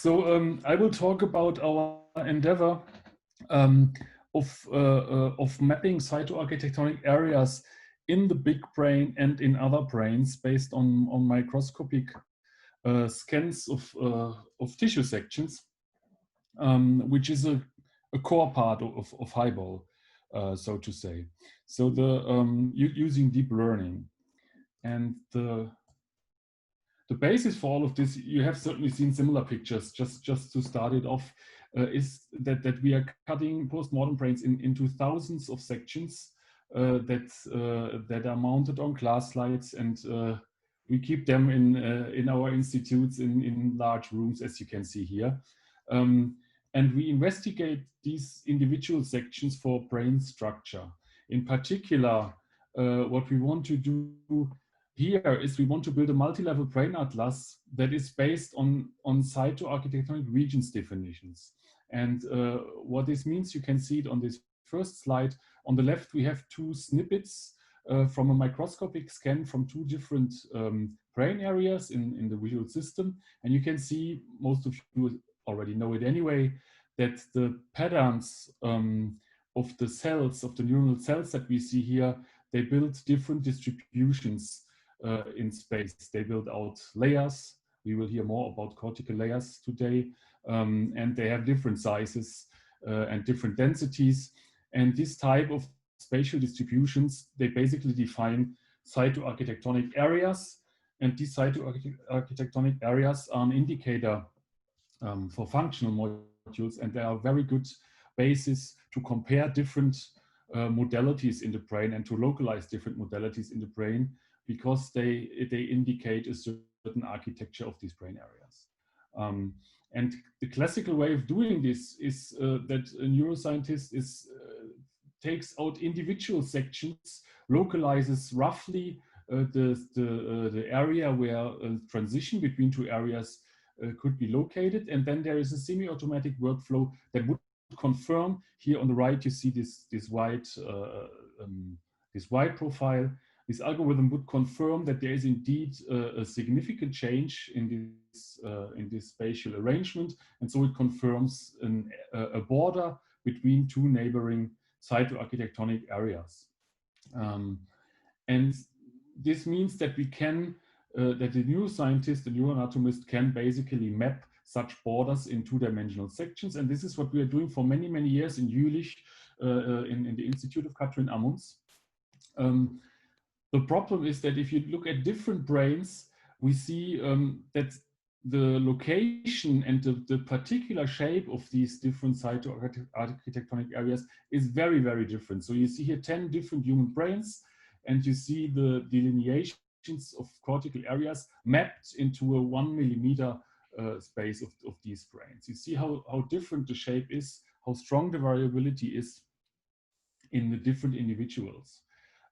I will talk about our endeavor of mapping cytoarchitectonic areas in the big brain and in other brains based on microscopic scans of tissue sections, which is a core part of HIBALL, so to say. So using deep learning. And the basis for all of this, you have certainly seen similar pictures, just to start it off, is that we are cutting postmortem brains into thousands of sections that are mounted on glass slides, and we keep them in our institutes in large rooms, as you can see here. And we investigate these individual sections for brain structure. In particular, what we want to do here is we want to build a multi-level brain atlas that is based on cytoarchitectonic regions definitions. And what this means, you can see it on this first slide. On the left, we have two snippets from a microscopic scan from two different brain areas in the visual system. And you can see, most of you already know it anyway, that the patterns of the cells, of the neuronal cells that we see here, they build different distributions in space. They build out layers. We will hear more about cortical layers today. And they have different sizes and different densities. And this type of spatial distributions, they basically define cytoarchitectonic areas. And these cytoarchitectonic areas are an indicator for functional modules, and they are a very good basis to compare different modalities in the brain and to localize different modalities in the brain, because they indicate a certain architecture of these brain areas. And the classical way of doing this is that a neuroscientist takes out individual sections, localizes roughly the area where a transition between two areas could be located, and then there is a semi-automatic workflow that would confirm. Here on the right, you see this white profile. This algorithm would confirm that there is indeed a significant change in this spatial arrangement, and so it confirms a border between two neighboring cytoarchitectonic areas. And this means that we can, that the neuroscientist, the neuroanatomist, can basically map such borders in two-dimensional sections, and this is what we are doing for many, many years in Jülich, in the Institute of Katrin Amundsen. The problem is that if you look at different brains, we see that the location and the particular shape of these different cytoarchitectonic areas is very, very different. So you see here 10 different human brains, and you see the delineations of cortical areas mapped into a 1 millimeter space of these brains. You see how different the shape is, how strong the variability is in the different individuals.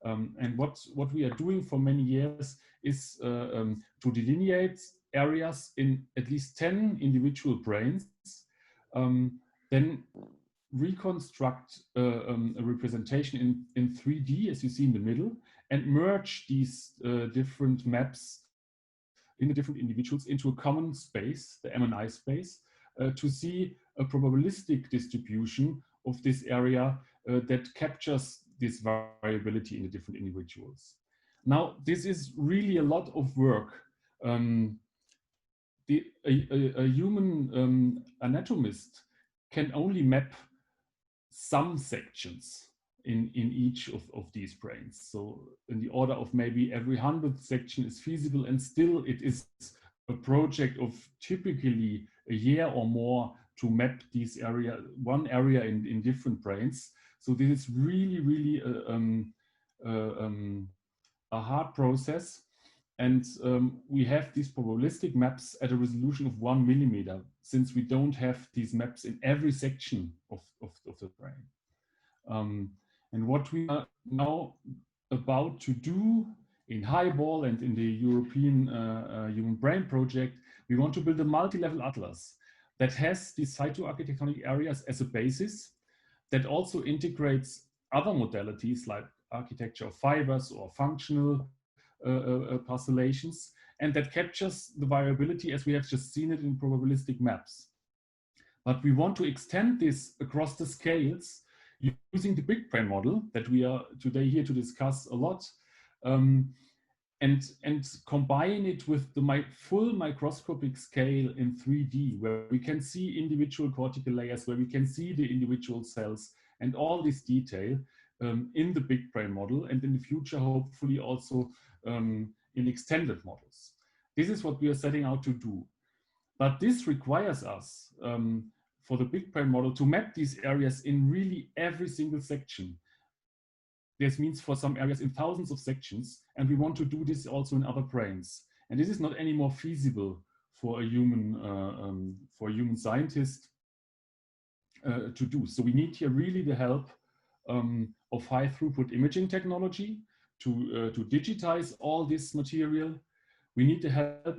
And what we are doing for many years is to delineate areas in at least 10 individual brains, then reconstruct a representation in 3D, as you see in the middle, and merge these different maps in the different individuals into a common space, the MNI space, to see a probabilistic distribution of this area that captures this variability in the different individuals. Now, this is really a lot of work. A human anatomist can only map some sections in each of these brains. So in the order of maybe every 100th section is feasible, and still it is a project of typically a year or more to map these one area in different brains. So this is really, really a hard process. And we have these probabilistic maps at a resolution of 1 millimeter, since we don't have these maps in every section of the brain. And what we are now about to do in HIBALL and in the European Human Brain Project, we want to build a multi-level atlas that has these cytoarchitectonic areas as a basis, that also integrates other modalities like architecture of fibers or functional parcellations, and that captures the variability as we have just seen it in probabilistic maps. But we want to extend this across the scales using the BigBrain model that we are today here to discuss a lot, and combine it with the full microscopic scale in 3D, where we can see individual cortical layers, where we can see the individual cells and all this detail in the BigBrain model, and in the future, hopefully also in extended models. This is what we are setting out to do. But this requires us, for the BigBrain model, to map these areas in really every single section. This means for some areas in thousands of sections, and we want to do this also in other brains. And this is not anymore feasible for a human scientist to do. So we need here really the help of high throughput imaging technology to digitize all this material. We need the help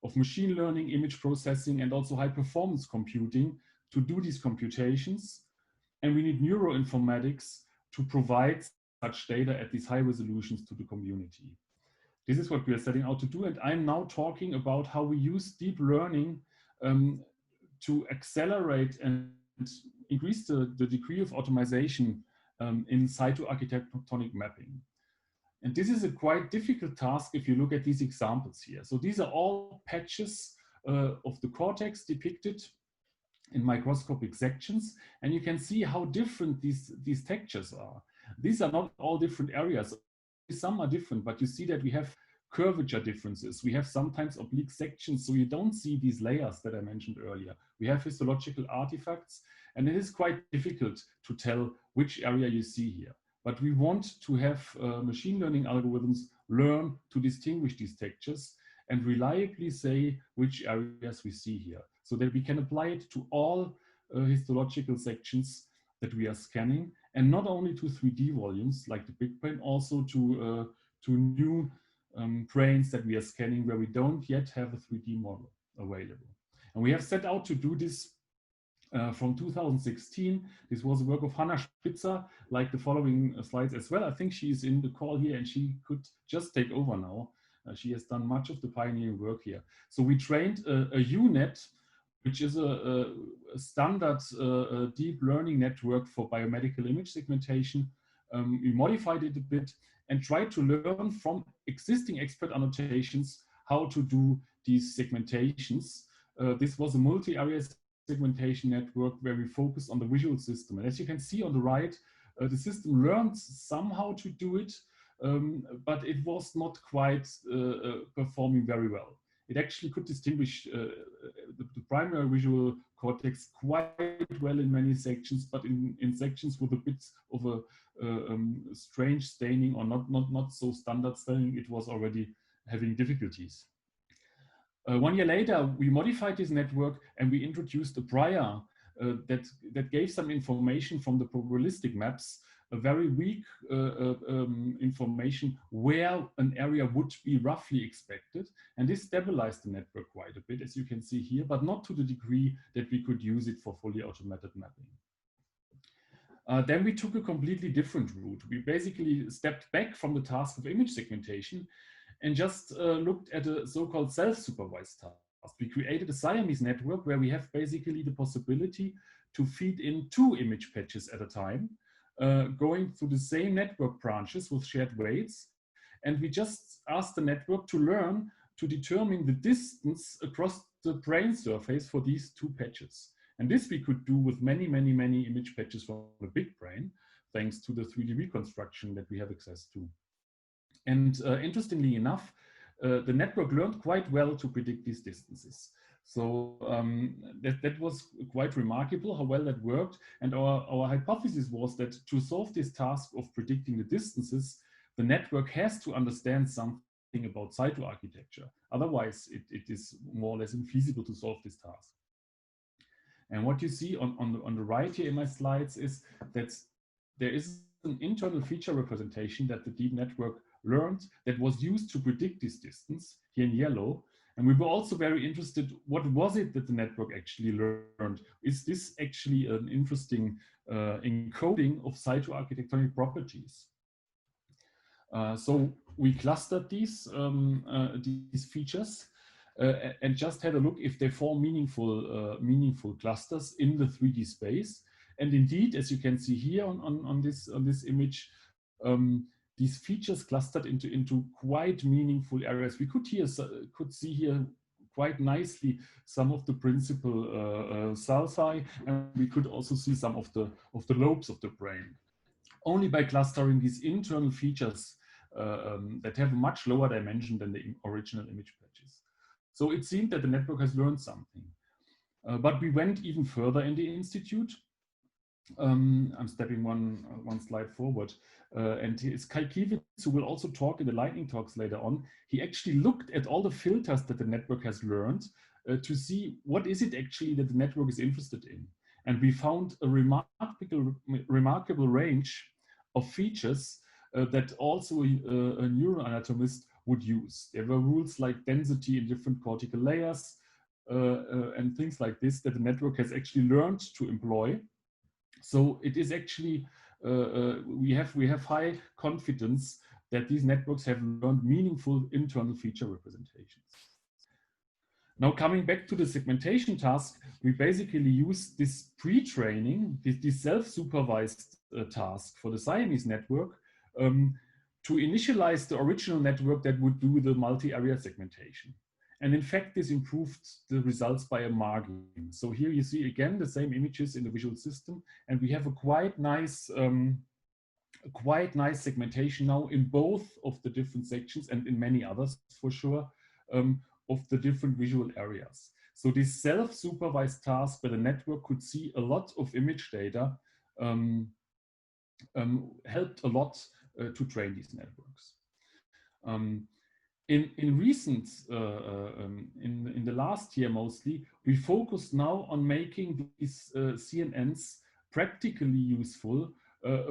of machine learning, image processing, and also high performance computing to do these computations. And we need neuroinformatics to provide such data at these high resolutions to the community. This is what we are setting out to do. And I'm now talking about how we use deep learning to accelerate and increase the degree of optimization in cytoarchitectonic mapping. And this is a quite difficult task if you look at these examples here. So these are all patches of the cortex depicted in microscopic sections, and you can see how different these textures are. These are not all different areas. Some are different, but you see that we have curvature differences. We have sometimes oblique sections, so you don't see these layers that I mentioned earlier. We have histological artifacts, and it is quite difficult to tell which area you see here. But we want to have machine learning algorithms learn to distinguish these textures and reliably say which areas we see here, so that we can apply it to all histological sections that we are scanning, and not only to 3D volumes like the BigBrain, also to new brains that we are scanning where we don't yet have a 3D model available. And we have set out to do this from 2016. This was a work of Hannah Spitzer, like the following slides as well. I think she is in the call here and she could just take over now. She has done much of the pioneering work here. So we trained a UNet, which is a standard deep learning network for biomedical image segmentation. We modified it a bit and tried to learn from existing expert annotations how to do these segmentations. This was a multi-area segmentation network where we focused on the visual system. And as you can see on the right, the system learned somehow to do it, but it was not quite performing very well. It actually could distinguish the primary visual cortex quite well in many sections, but in sections with a bit of a strange staining or not so standard staining, it was already having difficulties. 1 year later, we modified this network and we introduced a prior that gave some information from the probabilistic maps, a very weak information where an area would be roughly expected. And this stabilized the network quite a bit, as you can see here, but not to the degree that we could use it for fully automated mapping. Then we took a completely different route. We basically stepped back from the task of image segmentation and just looked at a so-called self-supervised task. We created a Siamese network where we have basically the possibility to feed in 2 image patches at a time, going through the same network branches with shared weights. And we just asked the network to learn to determine the distance across the brain surface for these 2 patches. And this we could do with many image patches from the BigBrain, thanks to the 3D reconstruction that we have access to. And interestingly enough, the network learned quite well to predict these distances. So that was quite remarkable how well that worked. And our hypothesis was that to solve this task of predicting the distances, the network has to understand something about cytoarchitecture. Otherwise, it is more or less infeasible to solve this task. And what you see on the right here in my slides is that there is an internal feature representation that the deep network learned that was used to predict this distance, here in yellow. And we were also very interested, what was it that the network actually learned? Is this actually an interesting encoding of cytoarchitectonic properties? So we clustered these features and just had a look if they form meaningful clusters in the 3D space. And indeed, as you can see here on this image, these features clustered into quite meaningful areas. We could see here quite nicely some of the principal sulci, and we could also see some of the lobes of the brain. Only by clustering these internal features that have a much lower dimension than the original image patches. So it seemed that the network has learned something. But we went even further in the institute. I'm stepping one slide forward. And it's Kai Kiewitz, who will also talk in the lightning talks later on. He actually looked at all the filters that the network has learned to see what is it actually that the network is interested in. And we found a remarkable range of features that also a neuroanatomist would use. There were rules like density in different cortical layers and things like this that the network has actually learned to employ. So it is actually, we have high confidence that these networks have learned meaningful internal feature representations. Now coming back to the segmentation task, we basically use this pre-training, this self-supervised task for the Siamese network to initialize the original network that would do the multi-area segmentation. And in fact, this improved the results by a margin. So here you see again the same images in the visual system, and we have a quite nice segmentation now in both of the different sections and in many others for sure of the different visual areas. So this self-supervised task where the network could see a lot of image data helped a lot to train these networks. In recent, in the last year mostly, we focused now on making these CNNs practically useful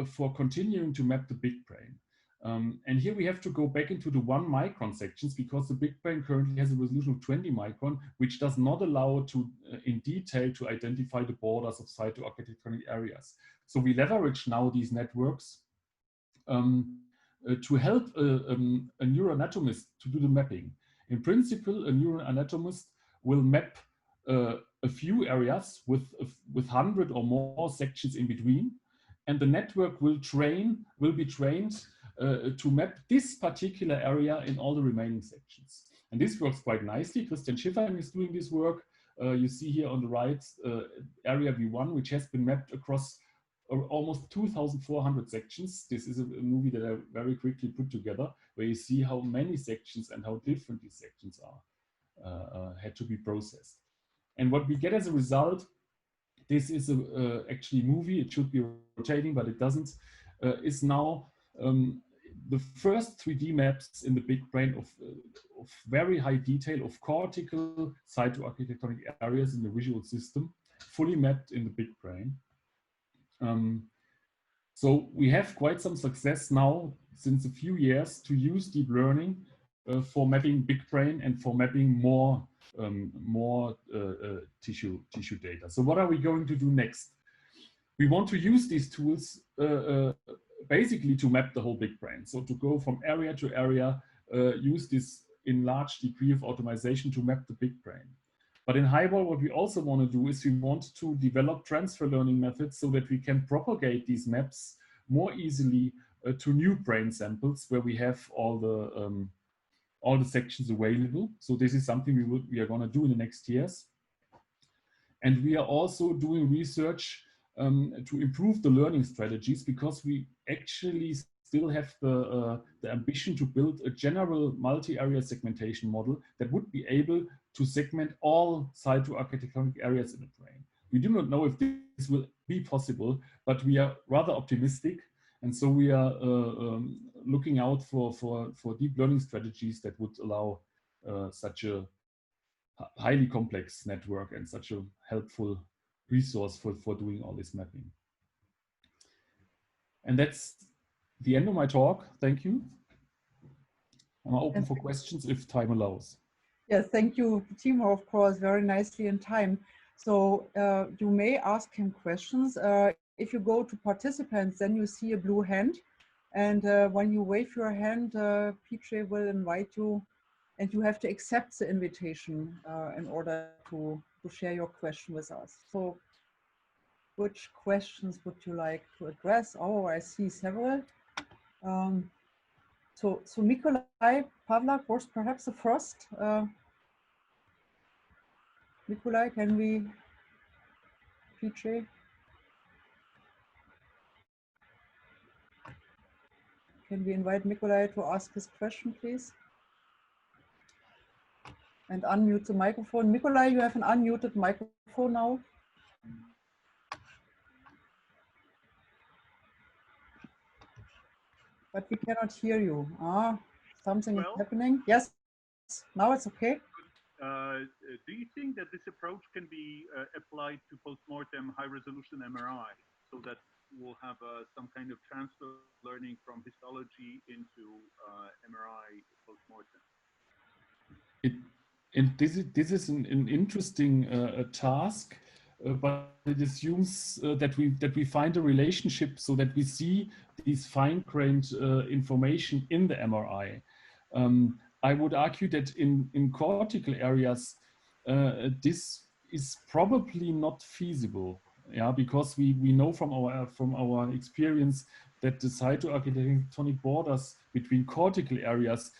for continuing to map the BigBrain. And here we have to go back into the 1 micron sections because the BigBrain currently has a resolution of 20 micron, which does not allow to, in detail, to identify the borders of cytoarchitectonic areas. So we leverage now these networks to help a neuroanatomist to do the mapping. In principle, a neuroanatomist will map a few areas with 100 or more sections in between, and the network will be trained to map this particular area in all the remaining sections. And this works quite nicely. Christian Schiffern is doing this work. You see here on the right, area V1, which has been mapped across almost 2,400 sections. This is a movie that I very quickly put together, where you see how many sections and how different these sections are had to be processed. And what we get as a result, this is actually a movie. It should be rotating, but it doesn't. Is now the first 3D maps in the BigBrain of very high detail of cortical cytoarchitectonic areas in the visual system, fully mapped in the BigBrain. So we have quite some success now since a few years to use deep learning for mapping BigBrain and for mapping more tissue data. So what are we going to do next? We want to use these tools basically to map the whole BigBrain. So to go from area to area, use this in large degree of automation to map the BigBrain. But in HIBALL, what we also want to do is we want to develop transfer learning methods so that we can propagate these maps more easily to new brain samples where we have all the sections available. So this is something we are going to do in the next years. And we are also doing research to improve the learning strategies, because we actually still have the ambition to build a general multi-area segmentation model that would be able to segment all cytoarchitectonic areas in the brain. We do not know if this will be possible, but we are rather optimistic. And so we are looking out for deep learning strategies that would allow such a highly complex network and such a helpful resource for doing all this mapping. And that's the end of my talk. Thank you. I'm open for questions if time allows. Yes, thank you, Timo, of course, very nicely in time. So you may ask him questions. If you go to participants, then you see a blue hand. And when you wave your hand, PJ will invite you, and you have to accept the invitation in order to share your question with us. So which questions would you like to address? Oh, I see several. So Nikolai Pavlak was perhaps the first. Nikolai, can we, PJ? Can we invite Nikolai to ask his question, please? And unmute the microphone. Nikolai, you have an unmuted microphone now. But we cannot hear you. Something is happening. Yes, now it's okay. Do you think that this approach can be applied to postmortem high-resolution MRI, so that we'll have some kind of transfer learning from histology into MRI postmortem? This is an interesting task, but it assumes that we find a relationship so that we see these fine-grained information in the MRI. I would argue that in cortical areas, this is probably not feasible. Yeah, because we know from our experience that the cytoarchitectonic borders between cortical areas,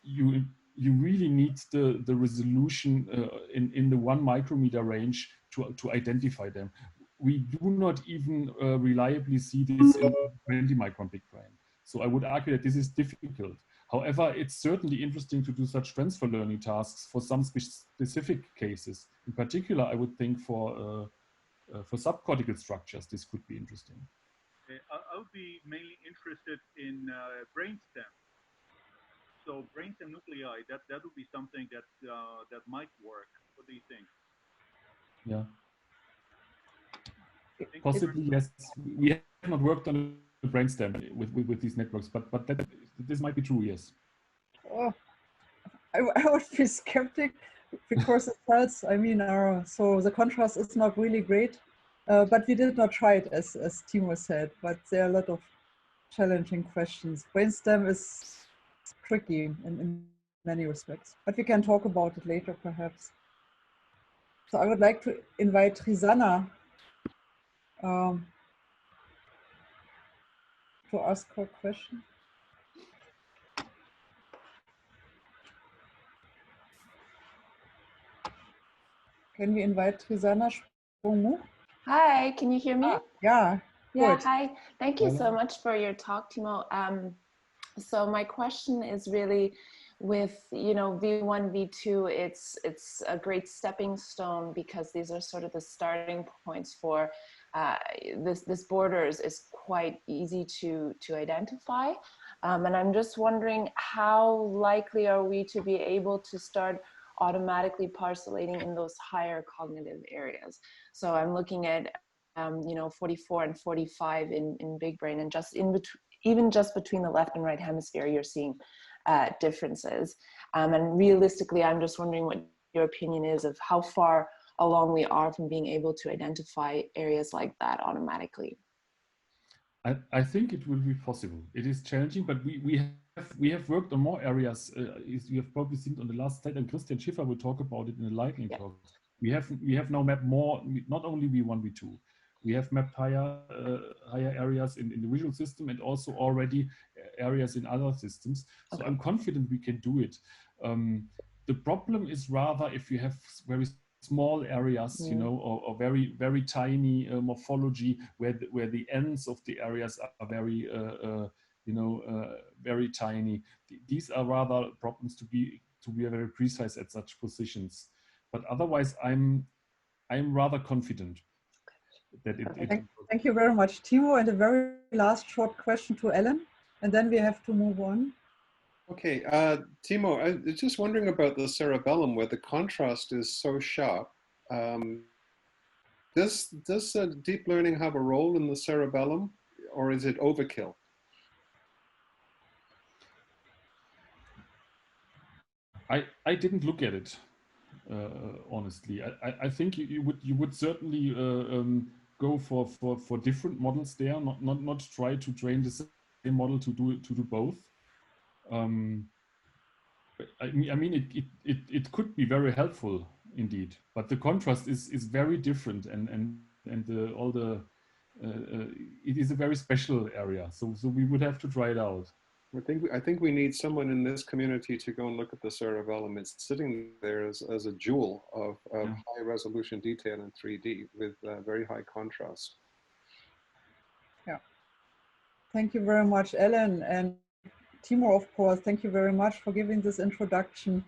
you really need the resolution in the 1 micrometer range to identify them. We do not even reliably see this in 20 micron big brain. So I would argue that this is difficult. However, it's certainly interesting to do such transfer learning tasks for some specific cases. In particular, I would think for subcortical structures, this could be interesting. I would be mainly interested in brainstem. So brainstem nuclei, that would be something that that might work. What do you think? Yeah. Possibly, yes. We have not worked on the brainstem with these networks, but this might be true, yes. Oh, I would be skeptic because it tells, I mean, so the contrast is not really great, but we did not try it, as Timo said, but there are a lot of challenging questions. Brainstem is tricky in many respects, but we can talk about it later, perhaps. So I would like to invite Rizana to ask her question. Can we invite Rizana Sprungmuch? Hi, can you hear me? Yeah. Yeah, good. hi. Thank you so much for your talk, Timo. So my question is really with, you know, V1, V2, it's a great stepping stone because these are sort of the starting points for this borders is quite easy to identify. And I'm just wondering, how likely are we to be able to start automatically parcellating in those higher cognitive areas? So I'm looking at you know, 44 and 45 in BigBrain, and just in between, even just between the left and right hemisphere, you're seeing differences. And realistically, I'm just wondering what your opinion is of how far along we are from being able to identify areas like that automatically. I think it will be possible. It is challenging, but we have worked on more areas. You have probably seen on the last slide, and Christian Schiffer will talk about it in the lightning talk. We have now mapped more, not only V1, V2. We have mapped higher areas in the visual system, and also already areas in other systems. So I'm confident we can do it. The problem is rather if you have very small areas, you know, or very, very tiny morphology where the ends of the areas are very, you know, very tiny. These are rather problems to be very precise at such positions. But otherwise, I'm rather confident that it Thank you very much, Timo. And a very last short question to Ellen, and then we have to move on. Okay, Timo, I was just wondering about the cerebellum where the contrast is so sharp. Does deep learning have a role in the cerebellum, or is it overkill? I didn't look at it, honestly. I think you would certainly go for different models there, not try to train the model to do both. I mean, it could be very helpful indeed, but the contrast is very different, and it is a very special area. So we would have to try it out. I think we need someone in this community to go and look at the cerebellum. It's sitting there as a jewel of high resolution detail in 3D with very high contrast. Yeah. Thank you very much, Ellen. And Timo, of course, thank you very much for giving this introduction.